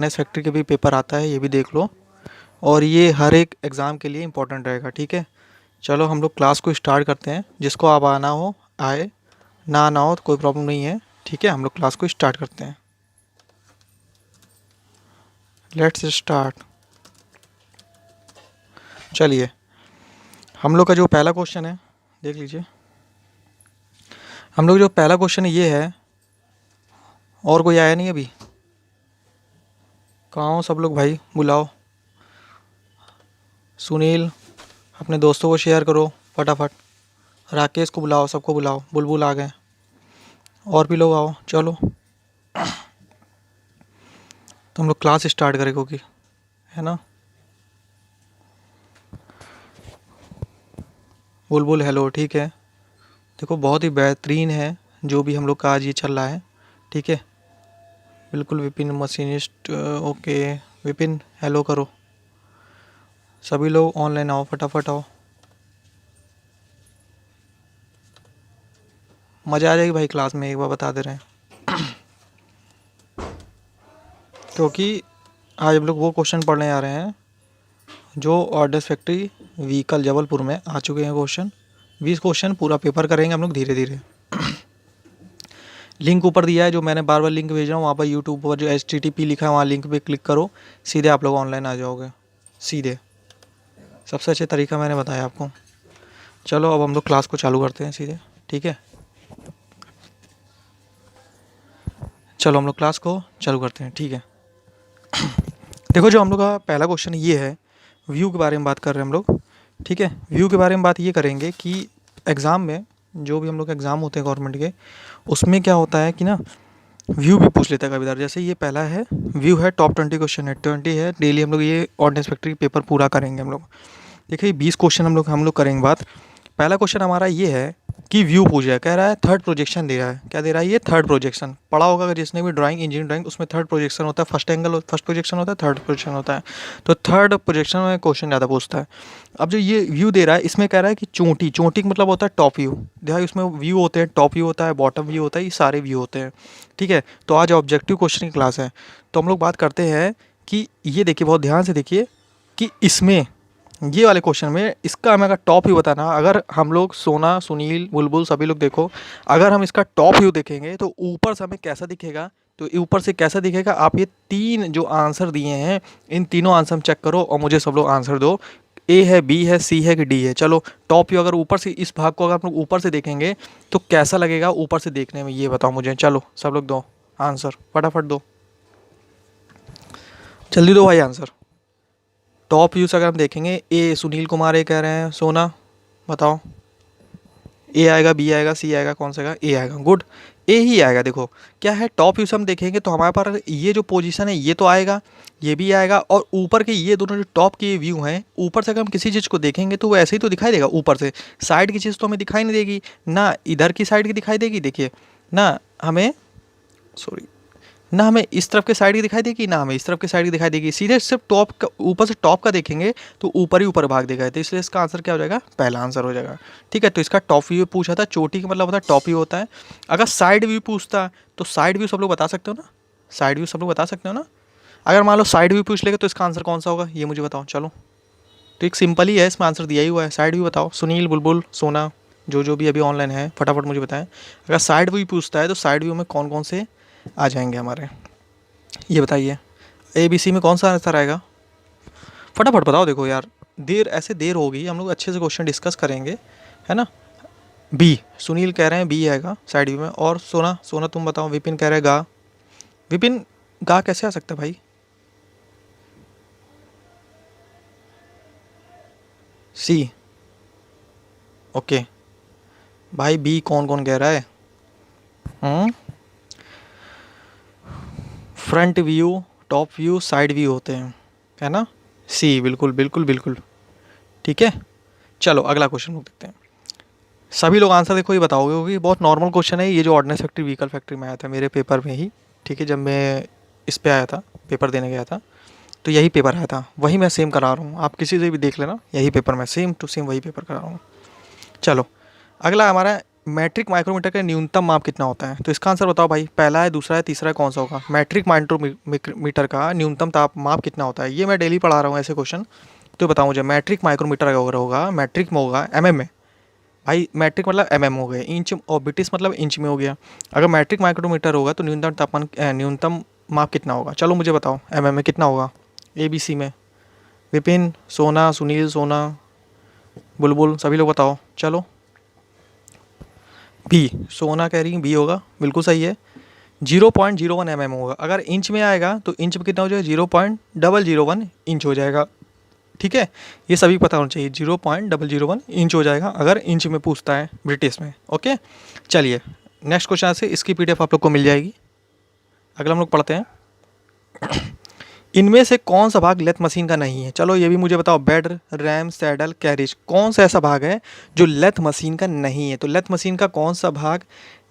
Ordnance factory के भी paper आता है, ये भी देख लो। और ये हर एक एग्ज़ाम के लिए इंपॉर्टेंट रहेगा, ठीक है। चलो हम लोग क्लास को स्टार्ट करते हैं, जिसको अब आना हो आए, ना आना हो तो कोई प्रॉब्लम नहीं है, ठीक है। हम लोग क्लास को स्टार्ट करते हैं। Let's start. चलिए, हम लोग का जो पहला क्वेश्चन है देख लीजिए। हम लोग जो पहला क्वेश्चन है ये है, और कोई आया नहीं अभी? कहाँ हो सब लोग भाई, बुलाओ। सुनील, अपने दोस्तों को शेयर करो फटाफट। राकेश को बुलाओ, सबको बुलाओ, बुलबुल आ गए, और भी लोग आओ। चलो तो हम लोग क्लास स्टार्ट करें, क्योंकि है ना। बुलबुल हेलो, ठीक है। देखो बहुत ही बेहतरीन है जो भी हम लोग का आज ये चल रहा है, ठीक है। बिल्कुल Vipin machinist, okay. Vipin hello करो, सभी लोग ऑनलाइन आओ, फटाफट आओ। मज़ा आ जाएगी भाई क्लास में, एक बार बता दे रहे हैं। क्योंकि आज हम लोग वो क्वेश्चन पढ़ने आ रहे हैं जो ऑर्डर्स फैक्ट्री व्हीकल जबलपुर में आ चुके हैं क्वेश्चन। 20 क्वेश्चन पूरा पेपर करेंगे हम लोग धीरे धीरे। लिंक ऊपर दिया है, जो मैंने बार बार लिंक भेज रहा हूँ, वहाँ पर यूट्यूब पर जो HTTP लिखा है वहाँ लिंक पे क्लिक करो, सीधे आप लोग ऑनलाइन आ जाओगे, सीधे। सबसे अच्छा तरीका मैंने बताया आपको। चलो अब हम लोग क्लास को चालू करते हैं सीधे, ठीक है। चलो हम लोग क्लास को चालू करते हैं, ठीक है। देखो जो हम लोग का पहला क्वेश्चन ये है, व्यू के बारे में बात कर रहे हैं हम लोग, ठीक है। व्यू के बारे में बात ये करेंगे कि एग्ज़ाम में, जो भी हम लोग एग्ज़ाम होते हैं गवर्नमेंट के, उसमें क्या होता है कि ना, व्यू भी पूछ लेता है कभी। जैसे ये पहला है व्यू है, टॉप 20 क्वेश्चन है, 20 है। डेली हम लोग ये ऑर्डिनेंस फैक्ट्री पेपर पूरा करेंगे हम लोग। देखिए 20 क्वेश्चन हम लोग करेंगे बात। पहला क्वेश्चन हमारा ये है कि व्यू पूछ रहा है, कह रहा है थर्ड प्रोजेक्शन दे रहा है। क्या दे रहा है ये? Third projection. पढ़ा होगा अगर जिसने भी ड्राइंग, इंजीनियरिंग ड्राइंग, उसमें थर्ड प्रोजेक्शन होता है, फर्स्ट एंगल फर्स्ट प्रोजेक्शन होता है, थर्ड प्रोजेक्शन होता है। तो थर्ड प्रोजेक्शन में क्वेश्चन ज़्यादा पूछता है। अब जो ये व्यू दे रहा है, इसमें कह रहा है कि चोटी, चोटी का मतलब होता है टॉप व्यू। देखा, उसमें व्यू होते हैं, टॉप व्यू होता है, बॉटम व्यू होता है, ये सारे व्यू होते हैं, ठीक है। तो आज ऑब्जेक्टिव क्वेश्चन की क्लास है, तो हम लोग बात करते हैं कि ये देखिए, बहुत ध्यान से देखिए कि इसमें ये वाले क्वेश्चन में इसका हमें अगर टॉप व्यू बताना, अगर हम लोग, सोना, सुनील, बुलबुल, सभी लोग देखो, अगर हम इसका टॉप व्यू देखेंगे तो ऊपर से हमें कैसा दिखेगा। तो ऊपर से कैसा दिखेगा, आप ये 3 जो आंसर दिए हैं, इन तीनों आंसर हम चेक करो और मुझे सब लोग आंसर दो। ए है, बी है, सी है कि डी है। चलो टॉप व्यू अगर ऊपर से, इस भाग को अगर आप लोग ऊपर से देखेंगे तो कैसा लगेगा ऊपर से देखने में, ये बताओ मुझे। चलो सब लोग दो आंसर, फटाफट दो, जल्दी दो भाई आंसर। टॉप व्यूज अगर हम देखेंगे, ए सुनील कुमार ए कह रहे हैं, सोना बताओ। ए आएगा, बी आएगा, सी आएगा, कौन सा आएगा? ए आएगा, गुड, ए ही आएगा। देखो क्या है, टॉप व्यूज हम देखेंगे तो हमारे पास ये जो पोजीशन है ये तो आएगा, ये भी आएगा, और ऊपर के ये दोनों जो टॉप के व्यू हैं, ऊपर से अगर हम किसी चीज़ को देखेंगे तो वो ऐसे ही तो दिखाई देगा ऊपर से। साइड की चीज़ तो हमें दिखाई नहीं देगी ना, इधर की साइड की दिखाई देगी, देखिए ना हमें, सॉरी, ना हमें इस तरफ के साइड की दिखाई देगी, ना हमें इस तरफ के साइड की दिखाई देगी। सीधे सिर्फ टॉप का, ऊपर से टॉप का देखेंगे तो ऊपर ही ऊपर भाग देगा, तो इसलिए इसका आंसर क्या हो जाएगा? पहला आंसर हो जाएगा, ठीक है। तो इसका टॉप व्यू पूछा था, चोटी का मतलब होता है टॉप व्यू होता है। अगर साइड व्यू पूछता तो साइड व्यू सब लोग बता सकते हो ना, साइड व्यू सब लोग बता सकते हो ना। अगर मान लो साइड व्यू पूछ लेगा तो इसका आंसर कौन सा होगा, ये मुझे बताओ। चलो तो एक सिंपल ही है, इसमें आंसर दिया ही हुआ है, साइड व्यू बताओ। सुनील, बुलबुल, सोना, जो भी अभी ऑनलाइन है, फटाफट मुझे बताएं। अगर साइड व्यू पूछता है तो साइड व्यू में कौन कौन से आ जाएंगे हमारे, ये बताइए। ए बी सी में कौन सा आंसर आएगा? फटाफट बताओ। देखो यार, देर होगी, हम लोग अच्छे से क्वेश्चन डिस्कस करेंगे, है ना। बी, सुनील कह रहे हैं बी आएगा साइड व्यू में। और सोना, सोना तुम बताओ। विपिन कह रहे हैं गा। विपिन, गा कैसे आ सकता है भाई? सी, ओके भाई। बी कौन कौन कह रहा है? Hmm, front view, top view, side view होते हैं, है ना। सी, बिल्कुल बिल्कुल बिल्कुल, ठीक है। चलो अगला क्वेश्चन लोग देखते हैं। सभी लोग आंसर देखो, ये बताओगे, क्योंकि बहुत नॉर्मल क्वेश्चन है ये, जो ऑर्डिनेंस फैक्ट्री व्हीकल फैक्ट्री में आया था मेरे पेपर में ही, ठीक है। जब मैं इस पे आया था, पेपर देने गया था, तो यही पेपर आया था, वही मैं सेम करा रहा हूँ। आप किसी से भी देख लेना, यही पेपर मैं सेम टू सेम वही पेपर करा रहा हूँ। चलो अगला हमारा मैट्रिक माइक्रोमीटर का न्यूनतम माप कितना होता है? तो इसका आंसर बताओ भाई, पहला है, दूसरा है, तीसरा है, कौन सा होगा? मैट्रिक माइक्रोमीटर का न्यूनतम ताप माप कितना होता है? ये मैं डेली पढ़ा रहा हूँ ऐसे क्वेश्चन। तो बताओ मुझे, मैट्रिक माइक्रोमीटर अगर होगा, मैट्रिक में होगा एमएम में। भाई मैट्रिक मतलब एमएम हो गए, इंच और ब्रिटिश मतलब इंच में हो गया। अगर मैट्रिक माइक्रोमीटर होगा तो न्यूनतम तापमान न्यूनतम माप कितना होगा? चलो मुझे बताओ, एमएम में कितना होगा? ABC में विपिन, सोना, सुनील, सोना, बुलबुल, सभी लोग बताओ। चलो, बी, सोना कह रही बी होगा, बिल्कुल सही है। 0.01 mm होगा। अगर इंच में आएगा तो इंच में कितना हो जाएगा? 0.001 इंच हो जाएगा। ठीक है, ये सभी पता होना चाहिए। 0.001 इंच हो जाएगा अगर इंच में पूछता है ब्रिटिश में। ओके, चलिए नेक्स्ट क्वेश्चन से, इसकी PDF आप लोग को मिल जाएगी। अगला हम लोग पढ़ते हैं, इनमें से कौन सा भाग लेथ मशीन का नहीं है? चलो ये भी मुझे बताओ, बेड, रैम, सैडल, कैरिज, कौन सा ऐसा भाग है जो लेथ मशीन का नहीं है? तो लेथ मशीन का कौन सा भाग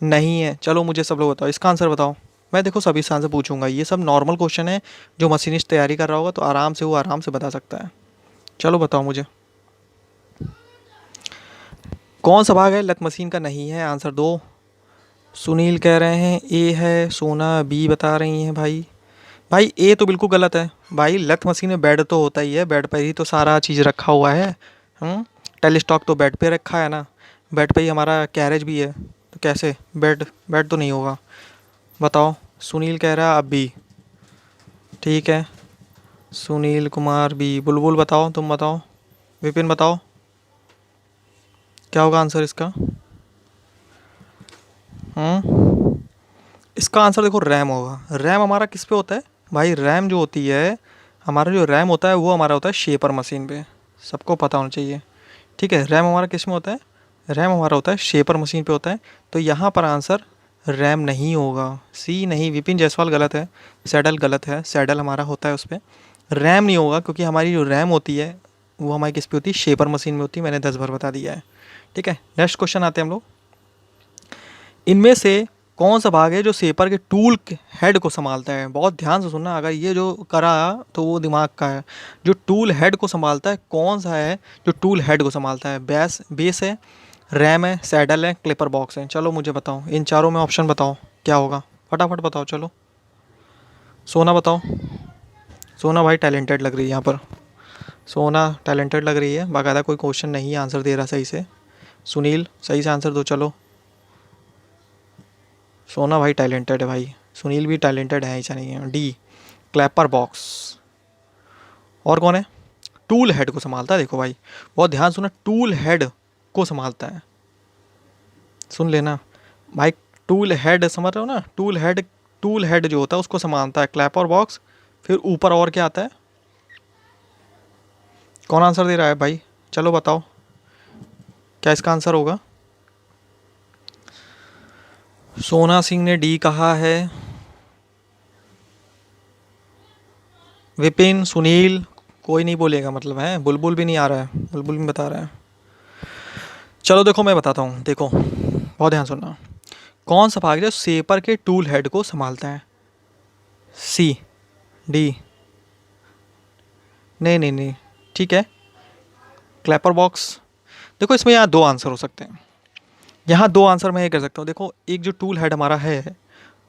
नहीं है? चलो मुझे सब लोग बताओ, इसका आंसर बताओ। मैं देखो सभी से आंसर पूछूंगा, ये सब नॉर्मल क्वेश्चन है, जो मशीनिस्ट तैयारी कर रहा होगा तो आराम से वो आराम से बता सकता है। चलो बताओ मुझे, कौन सा भाग है लेथ मशीन का नहीं है? आंसर दो। सुनील कह रहे हैं ए है, सोना बी बता रही हैं भाई। भाई ए तो बिल्कुल गलत है भाई, लेथ मशीन में बेड तो होता ही है, बेड पर ही तो सारा चीज़ रखा हुआ है। टेलीस्टॉक तो बेड पे रखा है ना, बेड पे ही हमारा कैरेज भी है, तो कैसे बेड बेड तो नहीं होगा? बताओ। सुनील कह रहा है अब बी, ठीक है, सुनील कुमार बी। बुलबुल बताओ, तुम बताओ, विपिन बताओ, क्या होगा आंसर इसका? इसका आंसर देखो रैम होगा। रैम हमारा किस पे होता है भाई? रैम जो होती है, हमारा जो रैम होता है वो हमारा होता है शेपर मशीन पे, सबको पता होना चाहिए। ठीक है, रैम हमारा किस में होता है? रैम हमारा होता है शेपर मशीन पे होता है। तो यहाँ पर आंसर रैम नहीं होगा, सी नहीं। विपिन जायसवाल गलत है, सैडल गलत है, सैडल हमारा होता है उस पर, रैम नहीं होगा, क्योंकि हमारी जो रैम होती है वो हमारी किस पे होती है? शेपर मशीन में होती है। मैंने 10 बार बता दिया है। ठीक है, नेक्स्ट क्वेश्चन आते हैं हम लोग, इनमें से कौन सा भाग है जो शेपर के टूल हेड को संभालता है? बहुत ध्यान से सुनना, अगर ये जो करा तो वो दिमाग का है। जो टूल हेड को संभालता है, कौन सा है जो टूल हेड को संभालता है? बेस है, रैम है, सैडल है, क्लिपर बॉक्स है। चलो मुझे बताओ, इन चारों में ऑप्शन बताओ क्या होगा, फटाफट बताओ। चलो सोना बताओ। सोना भाई टैलेंटेड लग रही है यहाँ पर, सोना टैलेंटेड लग रही है, बाकायदा कोई क्वेश्चन नहीं आंसर दे रहा सही से। सुनील सही से आंसर दो। चलो, सोना भाई टैलेंटेड है भाई, सुनील भी टैलेंटेड है, ऐसा नहीं है। D, Clapper box. और कौन है? टूल हेड को संभालता है। देखो भाई बहुत ध्यान सुना, टूल हेड को संभालता है, सुन लेना भाई। टूल हेड समझ रहे हो ना? टूल हेड, टूल हेड जो होता है उसको संभालता है क्लैपर बॉक्स। फिर ऊपर और क्या आता है? कौन आंसर दे रहा है भाई? चलो बताओ क्या इसका आंसर होगा। सोना सिंह ने डी कहा है, विपिन, सुनील, कोई नहीं बोलेगा मतलब है। बुलबुल भी नहीं आ रहा है, बुलबुल भी बता रहा है। चलो देखो मैं बताता हूँ, देखो बहुत ध्यान सुनना, कौन सा भाग है जो सेपर के टूल हेड को संभालता है? सी, डी, नहीं नहीं नहीं, ठीक है, क्लैपर बॉक्स। देखो इसमें यहाँ दो आंसर हो सकते हैं, यहाँ दो आंसर मैं ये कर सकता हूँ। देखो एक जो टूल हेड हमारा है,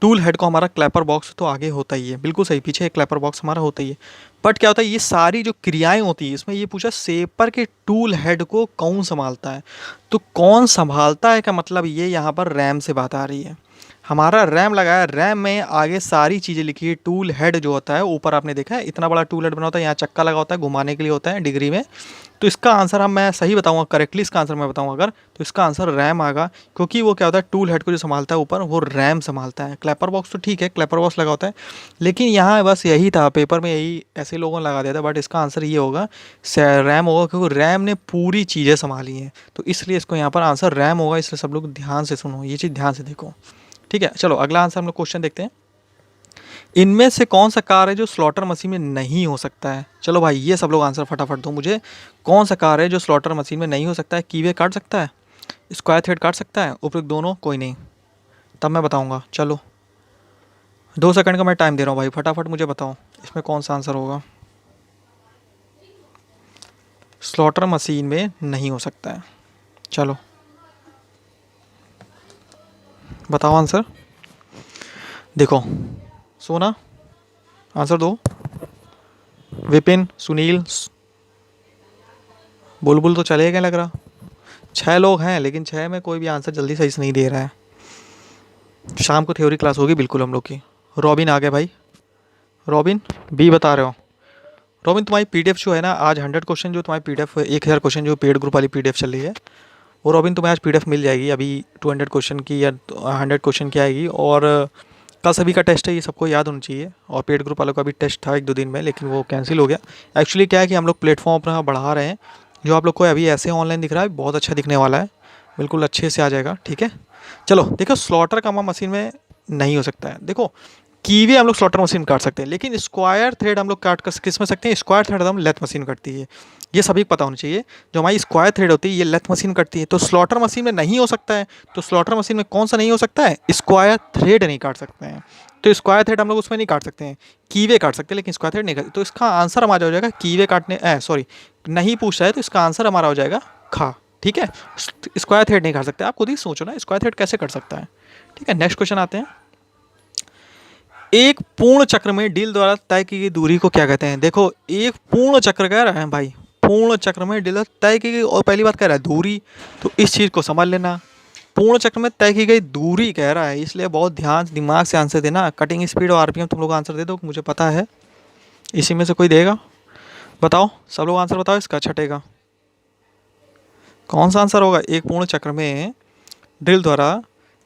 टूल हेड को हमारा क्लैपर बॉक्स तो आगे होता ही है, बिल्कुल सही, पीछे एक क्लैपर बॉक्स हमारा होता ही है। बट क्या होता है, ये सारी जो क्रियाएं होती है इसमें ये पूछा सेपर के टूल हेड को कौन संभालता है? तो कौन संभालता है का मतलब ये यहाँ पर रैम से बात आ रही है। हमारा रैम लगाया, रैम में आगे सारी चीज़ें लिखी है। टूल हेड जो होता है ऊपर आपने देखा है इतना बड़ा टूल हेड बना होता है, यहाँ चक्का लगा होता है, घुमाने के लिए होता है डिग्री में। तो इसका आंसर हम, मैं सही बताऊंगा करेक्टली, इसका आंसर मैं बताऊंगा अगर, तो इसका आंसर रैम आएगा। क्योंकि वो क्या होता है, टूल हेड को जो संभालता है ऊपर वो रैम संभालता है। क्लैपर बॉक्स तो ठीक है, क्लैपर बॉक्स लगा होता है, लेकिन यहाँ बस यही था, पेपर में यही ऐसे लोगों ने लगा दिया था। बट इसका आंसर ये होगा, रैम होगा, क्योंकि रैम ने पूरी चीज़ें संभाली हैं, तो इसलिए इसको यहाँ पर आंसर रैम होगा। इसलिए सब लोग ध्यान से सुनो, ये चीज़ ध्यान से देखो। ठीक है, चलो अगला आंसर हम लोग क्वेश्चन देखते हैं, इनमें से कौन सा कार है जो स्लॉटर मशीन में नहीं हो सकता है? चलो भाई ये सब लोग आंसर फटाफट दो मुझे, कौन सा कार है जो स्लॉटर मशीन में नहीं हो सकता है? कीवे काट सकता है, स्क्वायर थ्रेड काट सकता है, उपयुक्त दोनों कोई नहीं? तब मैं बताऊंगा। चलो 2 सेकंड का मैं टाइम दे रहा हूँ भाई, फटाफट मुझे बताओ इसमें कौन सा आंसर होगा। स्लॉटर मशीन में नहीं हो सकता है, चलो बताओ आंसर। देखो सोना, आंसर दो। विपिन, सुनील, बुलबुल तो चले गए लग रहा। 6 लोग हैं लेकिन 6 में कोई भी आंसर जल्दी सही से नहीं दे रहा है। शाम को थ्योरी क्लास होगी बिल्कुल हम लोग की। रॉबिन आ गए भाई। रॉबिन बी बता रहे हो। रॉबिन तुम्हारी पीडीएफ जो है ना, आज 100 क्वेश्चन जो तुम्हारी पीडीएफ 1000 क्वेश्चन जो पेड ग्रुप वाली पीडीएफ चल रही है, वो रॉबिन तुम्हें आज पीडीएफ मिल जाएगी अभी 200 क्वेश्चन की या 100 क्वेश्चन की आएगी। और कल सभी का टेस्ट है, ये सबको याद होना चाहिए। और पेड ग्रुप वालों का भी टेस्ट था 1-2 दिन में, लेकिन वो कैंसिल हो गया। एक्चुअली क्या है कि हम लोग प्लेटफॉर्म अपना बढ़ा रहे हैं। जो आप लोग को अभी ऐसे ऑनलाइन दिख रहा है बहुत अच्छा दिखने वाला है, बिल्कुल अच्छे से आ जाएगा। ठीक है, चलो देखो स्लॉटर का मशीन में नहीं हो सकता है। देखो कीवे हम लोग स्लॉटर मशीन काट सकते हैं, लेकिन स्क्वायर थ्रेड हम लोग काट कर किस में सकते हैं? स्क्वायर थ्रेड हम लेथ मशीन कटती है, ये सभी को पता होना चाहिए। जो हमारी स्क्वायर थ्रेड होती है ये लेथ मशीन कटती है, तो स्लॉटर मशीन में नहीं हो सकता है। तो स्लॉटर मशीन में कौन सा नहीं हो सकता है? स्क्वायर थ्रेड नहीं काट सकते हैं। तो स्क्वायर थ्रेड हम लोग उसमें नहीं काट सकते हैं, कीवे काट सकते हैं लेकिन स्क्वायर थ्रेड नहीं काट। तो इसका आंसर हमारा हो जाएगा कीवे काटने, सॉरी नहीं पूछ रहा है, तो इसका आंसर हमारा हो जाएगा खा। ठीक है, स्क्वायर थ्रेड नहीं काट सकते। आप खुद ही सोचो ना स्क्वायर थ्रेड कैसे कट सकता है। ठीक है, नेक्स्ट क्वेश्चन आते हैं। एक पूर्ण चक्र में डिल द्वारा तय की गई दूरी को क्या कहते हैं? देखो एक पूर्ण चक्र कह रहा है भाई, पूर्ण चक्र में डिल तय की गई, और पहली बात कह रहा है दूरी, तो इस चीज़ को समझ लेना। पूर्ण चक्र में तय की गई दूरी कह रहा है, इसलिए बहुत ध्यान दिमाग से आंसर देना। कटिंग स्पीड और आरपीएम तुम लोग आंसर दे दो, मुझे पता है इसी में से कोई देगा। बताओ सब लोग आंसर बताओ, इसका छठेगा कौन सा आंसर होगा? एक पूर्ण चक्र में ड्रिल द्वारा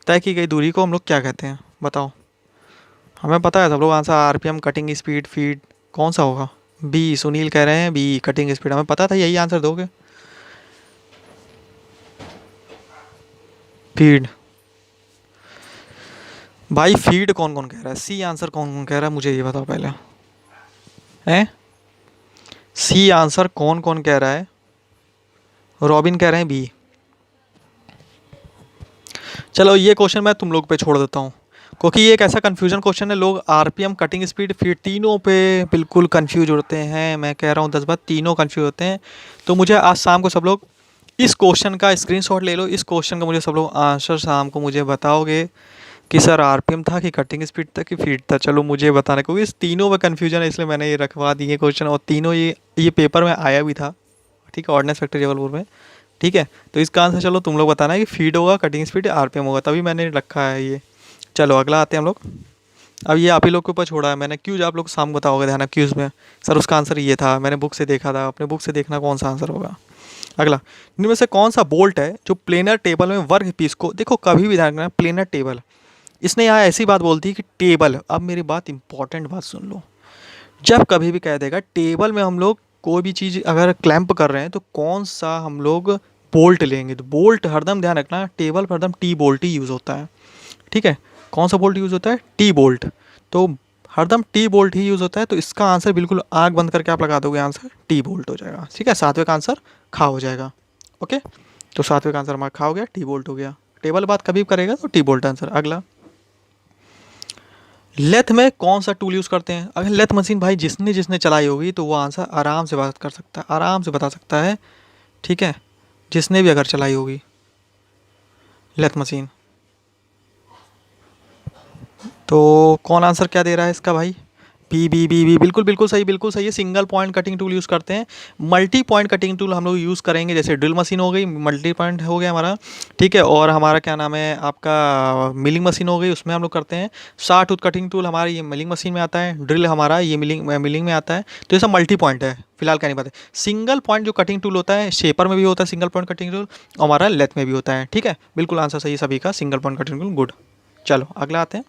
तय की गई दूरी को हम लोग क्या कहते हैं? बताओ, हमें पता है सब लोग answer. RPM, cutting speed, feed, कौन सा होगा? बी, सुनील कह रहे हैं बी कटिंग स्पीड, हमें पता था यही आंसर दोगे। फीड भाई, फीड कौन कौन कह रहा है? सी आंसर कौन कौन कह रहा है मुझे ये बताओ पहले। हैं, सी आंसर कौन कौन कह रहा है? रॉबिन कह रहे हैं बी। चलो ये क्वेश्चन मैं तुम लोग पे छोड़ देता हूँ, क्योंकि ये एक ऐसा कन्फ्यूजन क्वेश्चन है। लोग आरपीएम, कटिंग स्पीड, फीड तीनों पे बिल्कुल कंफ्यूज होते हैं। मैं कह रहा हूँ 10 बार तीनों कंफ्यूज होते हैं। तो मुझे आज शाम को सब लोग इस क्वेश्चन का स्क्रीनशॉट ले लो। इस क्वेश्चन का मुझे सब लोग आंसर शाम को मुझे बताओगे कि सर आरपीएम था कि कटिंग स्पीड था कि फीड था। चलो मुझे बताना, क्योंकि इस तीनों में कन्फ्यूजन है, इसलिए मैंने ये रखवा दिए क्वेश्चन। और तीनों ये पेपर में आया भी था। ठीक है, ऑर्डिनेंस फैक्ट्री जबलपुर में। ठीक है, तो इसका आंसर चलो तुम लोग बताना है कि फीड होगा, कटिंग स्पीड, आरपीएम होगा, तभी मैंने रखा है ये। चलो अगला आते हैं हम लोग। अब ये आप ही लोग के ऊपर छोड़ा है मैंने। क्यूज आप लोग शाम को बताओगे, ध्यान क्यूज में सर उसका आंसर ये था, मैंने बुक से देखा था। अपने बुक से देखना कौन सा आंसर होगा। अगला, इनमें से कौन सा बोल्ट है जो प्लेनर टेबल में वर्ग पीस को, देखो कभी भी ध्यान रखना प्लेनर टेबल, इसने यहाँ ऐसी बात बोलती है कि टेबल, अब मेरी बात इंपॉर्टेंट बात सुन लो। जब कभी भी कह देगा टेबल में हम लोग कोई भी चीज़ अगर क्लैंप कर रहे हैं तो कौन सा हम लोग बोल्ट लेंगे, तो बोल्ट हरदम ध्यान रखना टेबल पर हरदम टी बोल्ट ही यूज़ होता है। ठीक है, कौन सा बोल्ट यूज़ होता है? T bolt. तो हरदम टी बोल्ट ही यूज़ होता है, तो इसका आंसर बिल्कुल आँख बंद करके आप लगा दोगे, आंसर टी बोल्ट हो जाएगा। ठीक है, सातवें का आंसर खा हो जाएगा। ओके, तो सातवें का आंसर हमारा खा हो गया, टी बोल्ट हो गया। टेबल बात कभी करेगा तो टी बोल्ट आंसर। अगला, लेथ में कौन सा टूल यूज़ करते हैं? अगर लेथ मशीन भाई जिसने जिसने चलाई होगी तो वो आंसर आराम से बात कर सकता है, आराम से बता सकता है। ठीक है, जिसने भी अगर चलाई होगी लेथ मशीन। तो कौन आंसर क्या दे रहा है इसका भाई? बी बी बी बी, बिल्कुल बिल्कुल सही, बिल्कुल सही है। Single point cutting tool use करते हैं। मल्टी पॉइंट कटिंग टूल हम लोग यूज़ करेंगे, जैसे ड्रिल मशीन हो गई, मल्टी पॉइंट हो गया हमारा। ठीक है, और हमारा क्या नाम है आपका मिलिंग मशीन हो गई, उसमें हम लोग करते हैं। शार्ट टूथ कटिंग टूल हमारा ये मिलिंग मशीन में आता है। ड्रिल हमारा ये मिलिंग में आता है। तो ये सब मल्टी पॉइंट है, फिलहाल क्या नहीं बात है। सिंगल पॉइंट जो कटिंग टूल होता है शेपर में भी होता है, सिंगल पॉइंट कटिंग टूल हमारा लेथ में भी होता है। ठीक है, बिल्कुल आंसर सही सभी का, single point cutting tool. Good, चलो अगला आते हैं।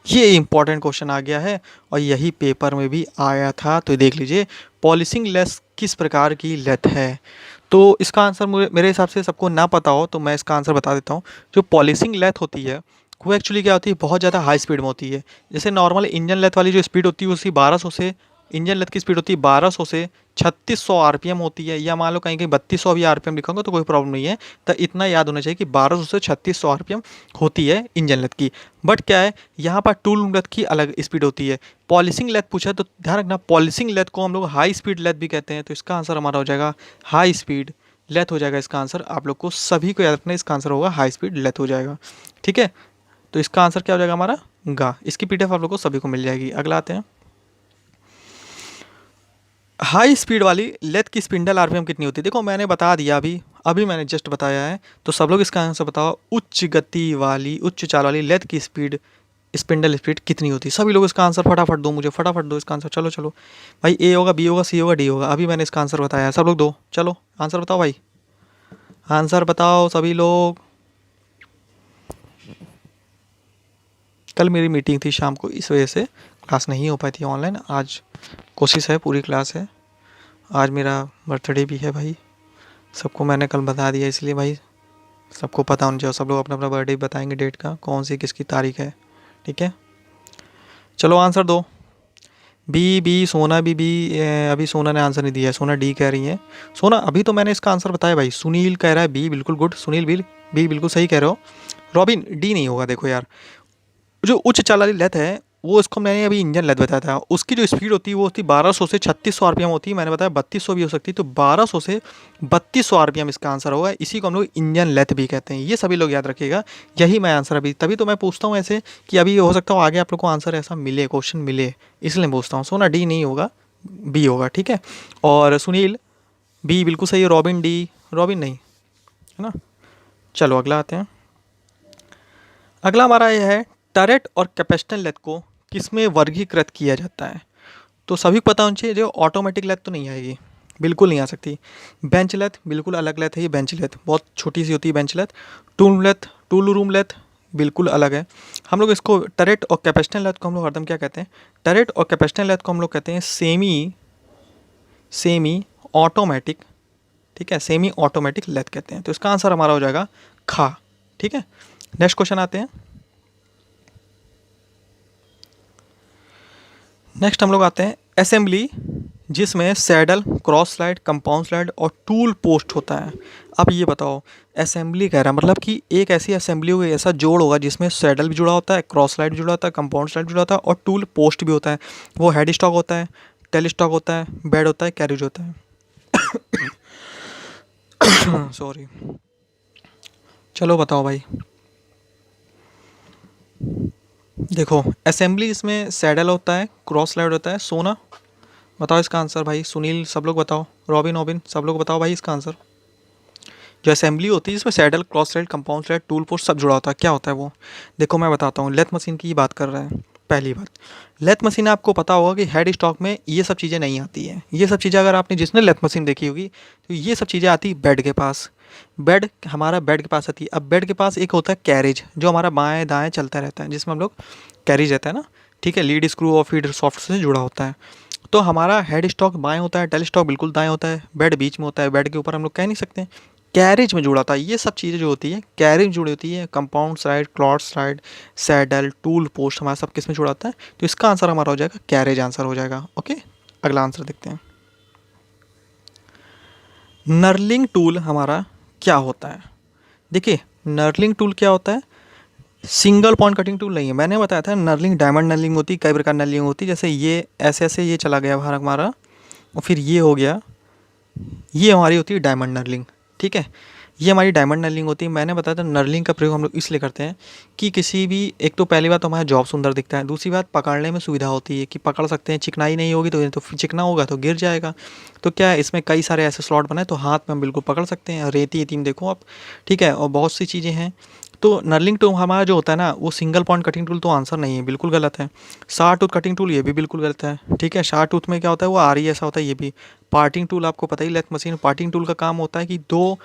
ये इंपॉर्टेंट क्वेश्चन आ गया है और यही पेपर में भी आया था, तो देख लीजिए। पॉलिशिंग लेस किस प्रकार की लेथ है? तो इसका आंसर मेरे हिसाब से सबको ना पता हो तो मैं इसका आंसर बता देता हूँ। जो पॉलिशिंग लेथ होती है वो एक्चुअली क्या होती है, बहुत ज़्यादा हाई स्पीड में होती है। जैसे नॉर्मल इंजन लेथ वाली जो स्पीड होती है उसकी 1200 से, इंजन लेथ की स्पीड होती है 1200 से 3600 आरपीएम होती है, या मान लो कहीं कहीं 3200 भी आरपीएम लिखा होगा तो कोई प्रॉब्लम नहीं है। तो इतना याद होना चाहिए कि 1200 से 3600 आरपीएम होती है इंजन लेथ की। बट क्या है, यहाँ पर टूल लेथ की अलग स्पीड होती है। पॉलिशिंग लेथ पूछा है तो ध्यान रखना, पॉलिशिंग लेथ को हम लोग हाई स्पीड लेथ भी कहते हैं। तो इसका आंसर हमारा हो जाएगा हाई स्पीड लेथ हो जाएगा इसका आंसर। आप लोग को सभी को याद रखना, इसका आंसर होगा हाई स्पीड लेथ हो जाएगा। ठीक है, तो इसका आंसर क्या हो जाएगा हमारा गा। इसकी पीडीएफ आप लोग को सभी को मिल जाएगी। अगला आते हैं, हाई स्पीड वाली लेथ की स्पिंडल आरपीएम कितनी होती है। देखो मैंने बता दिया, अभी अभी मैंने जस्ट बताया है, तो सब लोग इसका आंसर बताओ। उच्च गति वाली, उच्च चाल वाली लेथ की स्पीड, स्पिंडल स्पीड कितनी होती है। सभी लोग इसका आंसर फटाफट दो, मुझे फटाफट दो इसका आंसर। चलो चलो भाई, ए होगा, बी होगा, सी होगा, डी होगा। अभी मैंने इसका आंसर बताया है, सब लोग दो। चलो आंसर बताओ भाई, आंसर बताओ सभी लोग। कल मेरी मीटिंग थी शाम को, इस वजह से क्लास नहीं हो पाई थी ऑनलाइन। आज कोशिश है, पूरी क्लास है। आज मेरा बर्थडे भी है भाई, सबको मैंने कल बता दिया, इसलिए भाई सबको पता होना चाहिए। सब लोग अपना अपना बर्थडे बताएंगे, डेट का कौन सी किसकी तारीख है, ठीक है। चलो आंसर दो। बी बी सोना बी अभी सोना ने आंसर नहीं दिया है, सोना डी कह रही है। सोना अभी तो मैंने इसका आंसर बताया भाई। सुनील कह रहा है बी, बिल्कुल गुड सुनील, बी बिल्कुल सही कह रहे हो। रॉबिन डी नहीं होगा। देखो यार, जो उच्च चाल वाली लेथ है वो, इसको मैंने अभी इंजन लेथ बताया था, उसकी जो स्पीड होती है वो होती है 1200 से 3600 आरपीएम होती है। मैंने बताया 3200 भी हो सकती है, तो 1200 से 3200 आरपीएम इसका आंसर होगा। इसी को हम लोग इंजन लेथ भी कहते हैं, ये सभी लोग याद रखिएगा। यही मैं आंसर अभी, तभी तो मैं पूछता हूँ ऐसे कि अभी हो सकता है आगे आप लोग को आंसर ऐसा मिले, क्वेश्चन मिले, इसलिए पूछता हूँ। सोना डी नहीं होगा, बी होगा, ठीक है। और सुनील बी बिल्कुल सही है। रॉबिन डी, रॉबिन नहीं है ना। चलो अगला आते हैं। अगला हमारा ये है, टरेट और कैपेसिटर लेथ को किसमें वर्गीकृत किया जाता है। तो सभी को पता होना चाहिए, जो ऑटोमेटिक लेथ तो नहीं आएगी, बिल्कुल नहीं आ सकती। बेंच लेथ बिल्कुल अलग लेथ है, ये बेंच लेथ बहुत छोटी सी होती है bench lathe. Tool room lathe बिल्कुल अलग है। हम लोग इसको टरेट और कैपेसिटर लेथ को हम लोग हरदम क्या कहते हैं, टरेट और कैपेसिटर लेथ को हम लोग कहते हैं सेमी ऑटोमेटिक, ठीक है, सेमी ऑटोमेटिक लेथ कहते हैं। तो इसका आंसर हमारा हो जाएगा खा, ठीक है। नेक्स्ट क्वेश्चन आते हैं। नेक्स्ट हम लोग आते हैं असेंबली, जिसमें saddle, cross slide, compound slide और टूल पोस्ट होता है। अब ये बताओ, असेंबली कह रहा है मतलब कि एक ऐसी असेंबली होगी, ऐसा जोड़ होगा जिसमें सैडल भी जुड़ा होता है, क्रॉस स्लाइड भी जुड़ा होता है, कंपाउंड स्लाइड भी जुड़ा होता है और टूल पोस्ट भी होता है। वो हेड स्टॉक होता है, टेल स्टॉक होता है, बेड होता है, कैरिज होता है। सॉरी। चलो बताओ भाई, देखो असेंबली, इसमें सैडल होता है, क्रॉस स्लाइड होता है। सोना बताओ इसका आंसर भाई। सुनील सब लोग बताओ, रॉबिन सब लोग बताओ भाई इसका आंसर। जो असेंबली होती है जिसमें saddle, cross slide, compound slide, tool post सब जुड़ा होता है, क्या होता है वो। देखो मैं बताता हूँ, लेथ मशीन की बात कर रहे हैं। पहली बात, लेथ मशीन आपको पता होगा कि हेड स्टॉक में ये सब चीज़ें नहीं आती हैं। ये सब चीज़ें अगर आपने जिसने लेथ मशीन देखी होगी तो ये सब चीज़ें आती बेड के पास। बेड हमारा बेड के पास आती है। अब बेड के पास एक होता है कैरेज, जो हमारा बाएं दाएं चलता रहता है, जिसमें हम लोग कैरेज रहता है ना, ठीक है। लीड स्क्रू और फीड सॉफ्ट से जुड़ा होता है। तो हमारा हेड स्टॉक बाएं होता है, टेल स्टॉक बिल्कुल दाएं होता है, बेड बीच में होता है। बेड के ऊपर हम लोग कह नहीं सकते, कैरेज में जुड़ा होता है। ये सब चीज़ें जो होती है कैरेज में जुड़ी होती है। Compound slide, cross slide, saddle, tool post हमारा सब किस में जुड़ा होता है। तो इसका आंसर हमारा हो जाएगा कैरेज, आंसर हो जाएगा। ओके, अगला आंसर देखते हैं। नर्लिंग टूल हमारा क्या होता है। देखिए नर्लिंग टूल क्या होता है, सिंगल पॉइंट कटिंग टूल नहीं है। मैंने बताया था नर्लिंग, डायमंड नर्लिंग होती है, कई प्रकार नर्लिंग होती है। जैसे ये ऐसे ऐसे ये चला गया बाहर हमारा, और फिर ये हो गया, ये हमारी होती है डायमंड नर्लिंग, ठीक है। ये हमारी डायमंड नर्लिंग होती है। मैंने बताया था नर्लिंग का प्रयोग हम लोग इसलिए करते हैं कि किसी भी, एक तो पहली बात तो हमारा जॉब सुंदर दिखता है, दूसरी बात पकड़ने में सुविधा होती है कि पकड़ सकते हैं। चिकनाई नहीं होगी तो चिकना होगा तो गिर जाएगा। तो क्या है, इसमें कई सारे ऐसे स्लॉट बनाए तो हाथ में हम बिल्कुल पकड़ सकते हैं। रेती एती में देखो आप, ठीक है, और बहुत सी चीज़ें हैं। तो नर्लिंग टूल हमारा जो होता है ना, वो सिंगल पॉइंट कटिंग टूल तो आंसर नहीं है, बिल्कुल गलत है। शार्ट टूथ कटिंग टूल ये भी बिल्कुल गलत है, ठीक है। शार्ट टूथ में क्या होता है, वो आरी ऐसा होता है, ये भी। पार्टिंग टूल आपको पता ही, लेथ मशीन पार्टिंग टूल का काम होता है कि दो,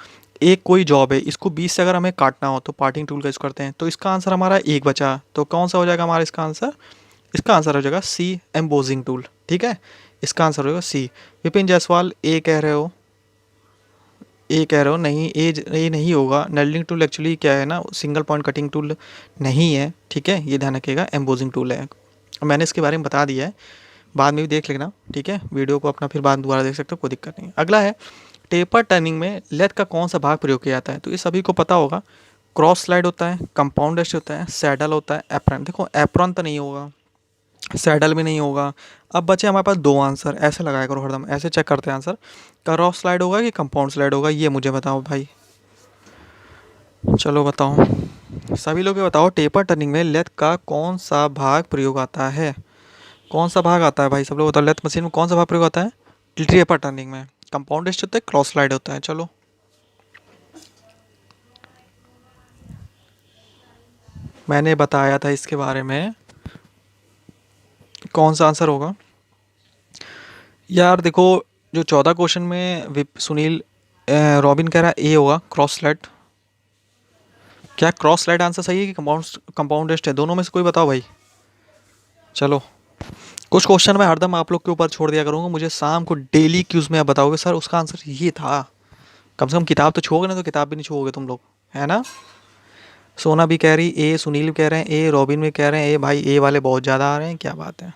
एक कोई जॉब है, इसको बीच से अगर हमें काटना हो तो पार्टिंग टूल का यूज़ करते हैं। तो इसका आंसर हमारा एक बचा, तो कौन सा हो जाएगा हमारा इसका आंसर। इसका आंसर हो जाएगा सी, एम्बोजिंग टूल, ठीक है। इसका आंसर होगा सी। विपिन जायसवाल ए कह रहे हो, ए कह रहे हो, नहीं ए नहीं होगा। नर्लिंग टूल एक्चुअली क्या है ना, सिंगल पॉइंट कटिंग टूल नहीं है, ठीक है, ये ध्यान रखिएगा, एम्बोजिंग टूल है। मैंने इसके बारे में बता दिया है, बाद में भी देख लेना, ठीक है। वीडियो को अपना फिर बाद दोबारा देख सकते हो, कोई दिक्कत नहीं। अगला है, टेपर टर्निंग में लेथ का कौन सा भाग प्रयोग किया जाता है। तो ये सभी को पता होगा, क्रॉस स्लाइड होता है, कंपाउंड एस्ट होता है, सैडल होता है, एप्रन। देखो एप्रन तो नहीं होगा, सैडल भी नहीं होगा। अब बचे हमारे पास दो आंसर, ऐसे लगाया करो हरदम, ऐसे चेक करते हैं आंसर। क्रॉस स्लाइड होगा कि कंपाउंड स्लाइड होगा, ये मुझे बताओ भाई, चलो बताओ। सभी लोग ये बताओ, टेपर टर्निंग में लेथ का कौन सा भाग प्रयोग आता है? कौन सा भाग आता है भाई, सब लोग बताओ, लेथ मशीन में कौन सा भाग प्रयोग आता है टेपर टर्निंग में? कंपाउंड टेस्ट होता है, क्रॉस स्लाइड होता है? चलो मैंने बताया था इसके बारे में, कौन सा आंसर होगा यार? देखो, जो 14 क्वेश्चन में सुनील रॉबिन कह रहा है ए होगा, क्रॉस स्लाइड। क्या क्रॉस स्लाइड आंसर सही है कि कंपाउंड टेस्ट है? दोनों में से कोई बताओ भाई। चलो, कुछ क्वेश्चन मैं हरदम आप लोग के ऊपर छोड़ दिया करूँगा, मुझे शाम को डेली क्यूज में आप बताओगे सर उसका आंसर ये था। कम से कम किताब तो छुओगे ना, तो किताब भी नहीं छुओगे तुम लोग, है ना? सोना भी कह रही ए, सुनील भी कह रहे हैं ए, रॉबिन भी कह रहे हैं ए। भाई ए वाले बहुत ज़्यादा आ रहे हैं, क्या बात है।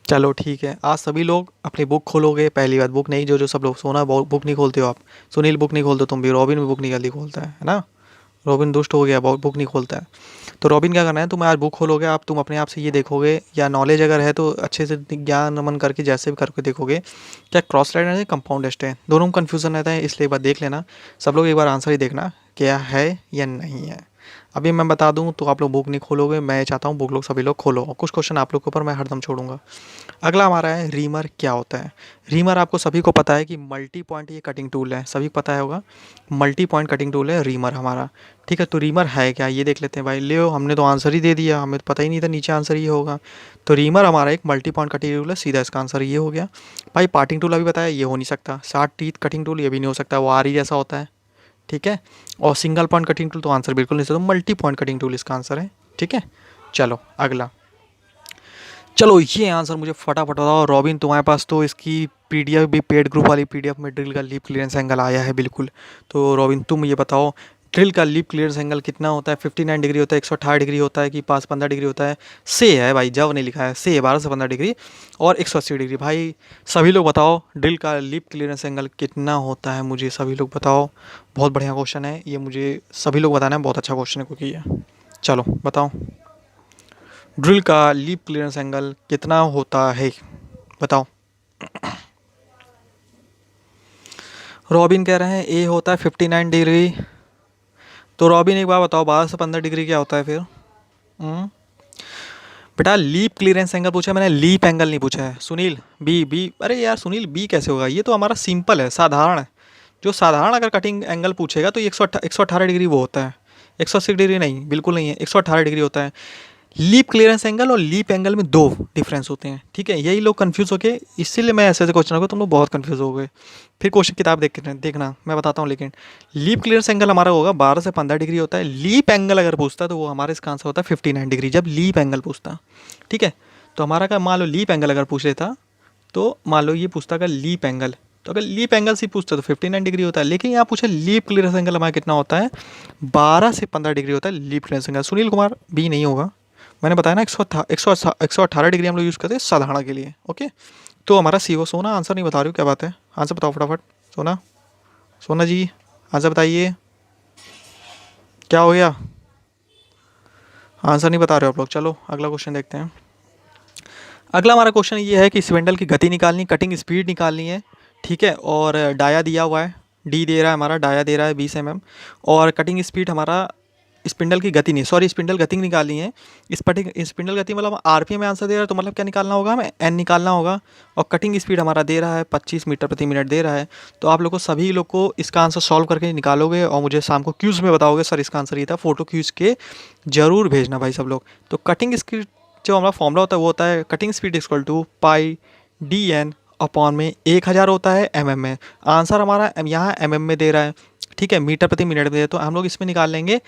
चलो ठीक है, आज सभी लोग अपनी बुक खोलोगे। पहली बात, बुक नहीं, जो जो सब लोग, सोना बुक नहीं खोलते हो आप, सुनील बुक नहीं खोलते, तुम भी, रॉबिन भी बुक नहीं जल्दी खोलता है ना? रॉबिन दुष्ट हो गया, बहुत बुक नहीं खोलता है। तो रॉबिन क्या करना है, तुम आज बुक खोलोगे, आप तुम अपने आप से ये देखोगे, या नॉलेज अगर है तो अच्छे से ज्ञान नमन करके जैसे भी करके देखोगे, क्या क्रॉस लाइन है कंपाउंड टेस्ट है, दोनों में कन्फ्यूजन रहता है, इसलिए एक बार देख लेना। सब लोग एक बार आंसर ही देखना क्या है या नहीं है। अभी मैं बता दूं तो आप लोग बुक नहीं खोलोगे, मैं चाहता हूँ बुक लोग सभी लोग खोलो, और कुछ क्वेश्चन आप लोग के ऊपर मैं हरदम छोड़ूंगा। अगला हमारा है रीमर क्या होता है। रीमर आपको सभी को पता है कि मल्टी पॉइंट ये कटिंग टूल है, सभी को पता है होगा, मल्टी पॉइंट कटिंग टूल है रीमर हमारा। ठीक है, तो रीमर है क्या ये देख लेते हैं भाई। ले, हमने तो आंसर ही दे दिया, हमें तो पता ही नहीं था नीचे आंसर ये होगा। तो रीमर हमारा एक मल्टी पॉइंट कटिंग टूल है, सीधा इसका आंसर ये हो गया। भाई पार्टिंग टूल अभी बताया, ये हो नहीं सकता। 60 टीथ कटिंग टूल ये भी नहीं हो सकता, वो आरी जैसा होता है। ठीक है, और सिंगल पॉइंट कटिंग टूल तो आंसर बिल्कुल नहीं सकता, मल्टी पॉइंट कटिंग टूल इसका आंसर है। ठीक है, चलो अगला। चलो ये आंसर मुझे फटाफट बताओ रॉबिन, तुम्हारे पास तो इसकी पीडीएफ भी, पेड ग्रुप वाली पीडीएफ में ड्रिल का लीप क्लियरेंस एंगल आया है बिल्कुल। तो रॉबिन तुम ये बताओ, ड्रिल का लीप क्लियरेंस एंगल कितना होता है? 59 डिग्री होता है, 118 डिग्री होता है, कि 15 डिग्री होता है? से है भाई, जब नहीं लिखा है, से 12 से 15 डिग्री और 180 डिग्री। भाई सभी लोग बताओ ड्रिल का लीप क्लियरेंस एंगल कितना होता है, मुझे सभी लोग बताओ। बहुत बढ़िया क्वेश्चन है ये, मुझे सभी लोग बताना है, बहुत अच्छा क्वेश्चन है क्योंकि ये। चलो बताओ, ड्रिल का लीप क्लियरेंस एंगल कितना होता है, बताओ। रॉबिन कह रहे हैं ए होता है 59 डिग्री। तो रॉबिन एक बार बताओ, 12 से 15 डिग्री क्या होता है फिर? बेटा लीप क्लियरेंस एंगल पूछा है मैंने, लीप एंगल नहीं पूछा है। सुनील बी बी, अरे यार सुनील बी कैसे होगा, ये तो हमारा सिंपल है, साधारण है। जो साधारण अगर कटिंग एंगल पूछेगा तो 118 डिग्री वो होता है, 180 डिग्री नहीं, बिल्कुल नहीं है, 118 डिग्री होता है। लीप क्लियरेंस एंगल और लीप एंगल में दो डिफरेंस होते हैं। ठीक है, यही लोग कंफ्यूज हो गए, इसीलिए मैं ऐसे ऐसे क्वेश्चन को, तुम लोग बहुत कंफ्यूज हो गए। फिर क्वेश्चन किताब देखना, मैं बताता हूँ। लेकिन लीप क्लियरेंस एंगल हमारा होगा 12 से 15 डिग्री होता है। लीप एंगल अगर पूछता तो वो हमारे इसका आंसर होता है 59 डिग्री, जब लीप एंगल पूछता। ठीक है, तो हमारा का मान लो लीप एंगल अगर पूछ लेता, तो मान लो ये पूछता अगर लीप एंगल, तो अगर लीप एंगल से पूछता तो 59 डिग्री होता है। लेकिन यहाँ पूछे लीप क्लियरेंस एंगल हमारा कितना होता है, 12 से 15 डिग्री होता है lip clearance angle. Sunil Kumar बी नहीं होगा, मैंने बताया ना, 118 डिग्री हम लोग यूज़ करते हैं साधारण के लिए। ओके, तो हमारा सी हो। सोना आंसर नहीं बता रही हो, क्या बात है? आंसर बताओ फटाफट। सोना, सोना जी आंसर बताइए, क्या हो गया? आंसर नहीं बता रहे हो आप लोग। चलो अगला क्वेश्चन देखते हैं। अगला हमारा क्वेश्चन ये है कि स्पिंडल की गति निकालनी, कटिंग स्पीड निकालनी है। ठीक है, और डाया दिया हुआ है, डी दे रहा है हमारा, डाया दे रहा है 20 mm, और कटिंग स्पीड हमारा, स्पिंडल की गति नहीं, सॉरी स्पिंडल गति निकालनी है। स्पिंडल गति मतलब आरपीएम में आंसर दे रहा है, तो मतलब क्या निकालना होगा हमें, एन निकालना होगा। और कटिंग स्पीड हमारा दे रहा है 25 मीटर प्रति मिनट दे रहा है। तो आप लोग को, सभी लोग को इसका आंसर सॉल्व करके निकालोगे और मुझे शाम को क्यूज़ में बताओगे सर इसका आंसर ये था। फोटो क्यूज़ के जरूर भेजना भाई सब लोग। तो कटिंग स्पीड जो हमारा फॉर्मूला होता है वो होता है cutting speed equal to pi D N upon में 1000 होता है mm में। आंसर हमारा यहाँ mm में दे रहा है, ठीक है, मीटर प्रति मिनट में दे रहा है, तो हम लोग इसमें निकाल लेंगे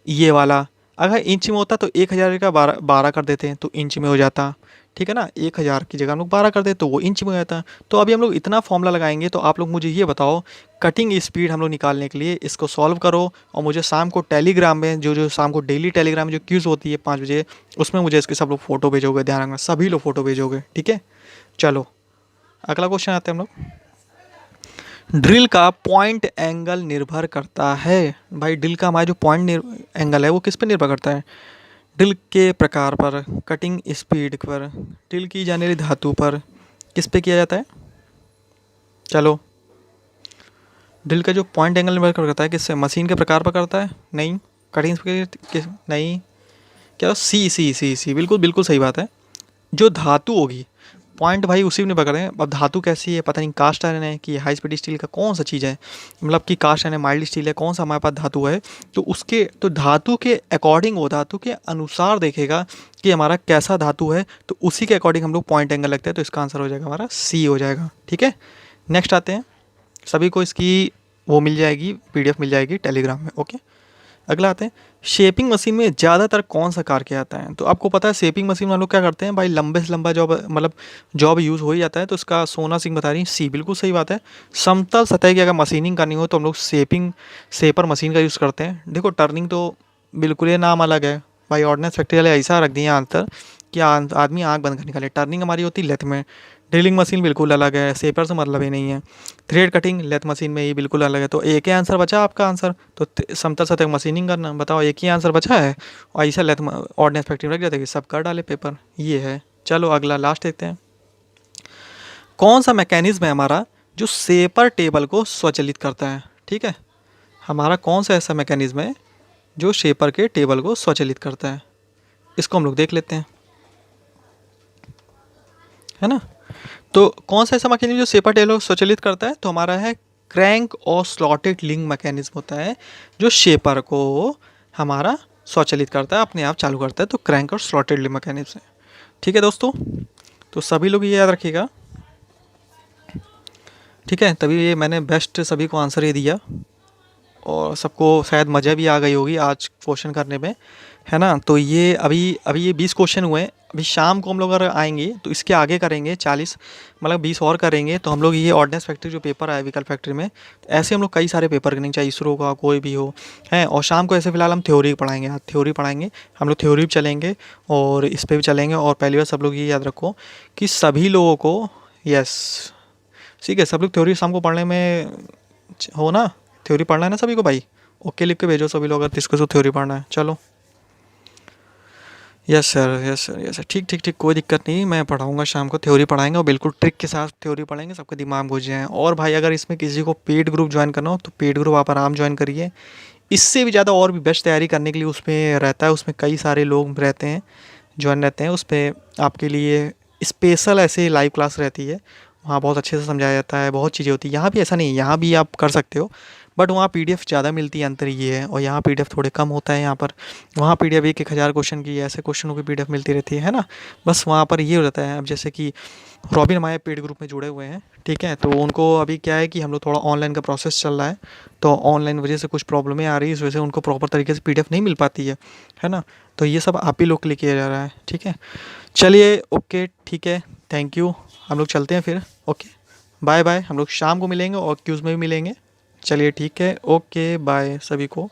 ये वाला। अगर इंच में होता तो 1000 का 12 कर देते हैं तो इंच में हो जाता। ठीक है ना, 1000 की जगह हम लोग 12 कर देते तो वो इंच में हो जाता। तो अभी हम लोग इतना फॉर्मूला लगाएंगे, तो आप लोग मुझे ये बताओ, कटिंग स्पीड हम लोग निकालने के लिए इसको सॉल्व करो, और मुझे शाम को टेलीग्राम में, जो शाम को डेली टेलीग्राम में जो क्यूज़ होती है 5 बजे, उसमें मुझे इसके सब लोग फ़ोटो भेजोगे, ध्यान रखना सभी लोग फ़ोटो भेजोगे। ठीक है, चलो अगला क्वेश्चन आते हैं हम लोग। ड्रिल का पॉइंट एंगल निर्भर करता है। भाई ड्रिल का हमारा जो पॉइंट एंगल है वो किस पर निर्भर करता है? ड्रिल के प्रकार पर, कटिंग स्पीड पर, ड्रिल की जाने वाली धातु पर, किस पे किया जाता है? चलो, ड्रिल का जो पॉइंट एंगल निर्भर करता है किससे? मशीन के प्रकार पर करता है? नहीं, कटिंग नहीं, क्या सी सी सी सी, बिल्कुल बिल्कुल सही बात है। जो धातु होगी, पॉइंट भाई उसी में पकड़े हैं। अब धातु कैसी है पता नहीं, कास्ट आयरन है कि हाई स्पीड स्टील का कौन सा चीज़ है, मतलब कि कास्ट आयरन है, माइल्ड स्टील है, कौन सा हमारे पास धातु है। तो उसके तो धातु के अकॉर्डिंग, वो धातु के अनुसार देखेगा कि हमारा कैसा धातु है, तो उसी के अकॉर्डिंग हम लोग पॉइंट एंगल लगते हैं। तो इसका आंसर हो जाएगा हमारा सी हो जाएगा। ठीक है, नेक्स्ट आते हैं। सभी को इसकी वो मिल जाएगी, पीडीएफ मिल जाएगी टेलीग्राम में। ओके, अगला आते हैं, शेपिंग मशीन में ज़्यादातर कौन सा कार किया जाता है। तो आपको पता है शेपिंग मशीन में हम लोग क्या करते हैं भाई, लंबे से लंबा जॉब, मतलब जॉब यूज़ हो ही जाता है। तो इसका सोना सिंह बता रही है सी, बिल्कुल सही बात है। समतल सतह की अगर मशीनिंग करनी हो तो हम लोग शेपर मशीन का यूज़ करते हैं। देखो टर्निंग तो बिल्कुल ये नाम अलग है भाई, ऑर्डिनेंस फैक्ट्री वाले ऐसा रख दिए आंसर कि आदमी आँख बंद कर निकाले। टर्निंग हमारी होती है लेथ में, ड्रिलिंग मशीन बिल्कुल अलग है, शेपर से मतलब ही नहीं है। थ्रेड कटिंग लेथ मशीन में ये बिल्कुल अलग है। तो एक ही आंसर बचा आपका आंसर, तो समतल सतह मशीनिंग करना, बताओ एक ही आंसर बचा है। और ऐसा लेथ ऑर्डिनेंस फैक्ट्री में रख जाता है कि सब कर डाले पेपर, ये है। चलो अगला लास्ट देखते हैं। कौन सा मैकेनिज्म है हमारा जो शेपर टेबल को स्वचालित करता है। ठीक है, हमारा कौन सा ऐसा मैकेनिज्म है जो शेपर के टेबल को स्वचालित करता है, इसको हम लोग देख लेते हैं, है ना। तो कौन सा ऐसा मैकेनिज्म जो शेपर टेबल को स्वचालित करता है, तो हमारा है क्रैंक और स्लॉटेड लिंक मैकेनिज्म होता है जो शेपर को हमारा स्वचालित करता है, अपने आप चालू करता है। तो क्रैंक और स्लॉटेड लिंक मैकेनिज्म है। ठीक है दोस्तों, तो सभी लोग ये याद रखिएगा। ठीक है, तभी ये मैंने बेस्ट सभी को आंसर ये दिया, और सबको शायद मज़ा भी आ गई होगी आज क्वेश्चन करने में, है ना। तो ये अभी अभी ये 20 क्वेश्चन हुए हैं। अभी शाम को हम लोग अगर आएंगे तो इसके आगे करेंगे 40, मतलब 20 और करेंगे। तो हम लोग ये ऑर्डिनेंस फैक्ट्री जो पेपर आया व्हीकल फैक्ट्री में, तो ऐसे हम लोग कई सारे पेपर करेंगे, चाहे इसरो का कोई भी हो, है। और शाम को ऐसे फिलहाल हम थ्योरी पढ़ाएंगे, आज थ्योरी पढ़ाएंगे हम लोग, थ्योरी भी चलेंगे और इस पर भी चलेंगे। और पहली बार सब लोग ये याद रखो कि सभी लोगों को, यस ठीक है, सब लोग थ्योरी शाम को पढ़ने में हो ना, थ्योरी पढ़ना है ना सभी को भाई। ओके लिख के भेजो सभी लोग अगर किसको थ्योरी पढ़ना है। चलो, yes sir, yes sir, yes sir, ठीक ठीक ठीक, कोई दिक्कत नहीं, मैं पढ़ाऊंगा शाम को, थ्योरी पढ़ाएंगे और बिल्कुल ट्रिक के साथ थ्योरी पढ़ाएंगे, सबके दिमाग घुस जाए। और भाई अगर इसमें किसी को पेड ग्रुप ज्वाइन करना हो तो पेड ग्रुप आप आराम ज्वाइन करिए। इससे भी ज़्यादा और भी बेस्ट तैयारी करने के लिए उसमें रहता है, उसमें कई सारे लोग रहते हैं, ज्वाइन रहते हैं। उस पर आपके लिए स्पेशल ऐसे लाइव क्लास रहती है, वहाँ बहुत अच्छे से समझाया जाता है, बहुत चीज़ें होती है। यहाँ भी ऐसा नहीं है, यहाँ भी आप कर सकते हो, बट वहाँ पीडीएफ ज़्यादा मिलती है, अंतर ये है। और यहाँ पीडीएफ थोड़े कम होता है यहाँ पर। वहाँ पीडीएफ 1-1000 क्वेश्चन की, ऐसे क्वेश्चनों की पीडीएफ मिलती रहती है ना। बस वहाँ पर ये हो जाता है, अब जैसे कि रॉबिन हमारे पेड ग्रुप में जुड़े हुए हैं, ठीक है। तो उनको अभी क्या है कि हम लोग थोड़ा ऑनलाइन का प्रोसेस चल रहा है, तो ऑनलाइन वजह से कुछ प्रॉब्लमें आ रही है, इस वजह से उनको प्रॉपर तरीके से पीडीएफ नहीं मिल पाती है ना। तो ये सब आप ही लोग के लिए किया जा रहा है, ठीक है। चलिए ओके, ठीक है, थैंक यू, हम लोग चलते हैं फिर। ओके, बाय बाय, हम लोग शाम को मिलेंगे और क्यूज़ में भी मिलेंगे। चलिए ठीक है, ओके बाय सभी को।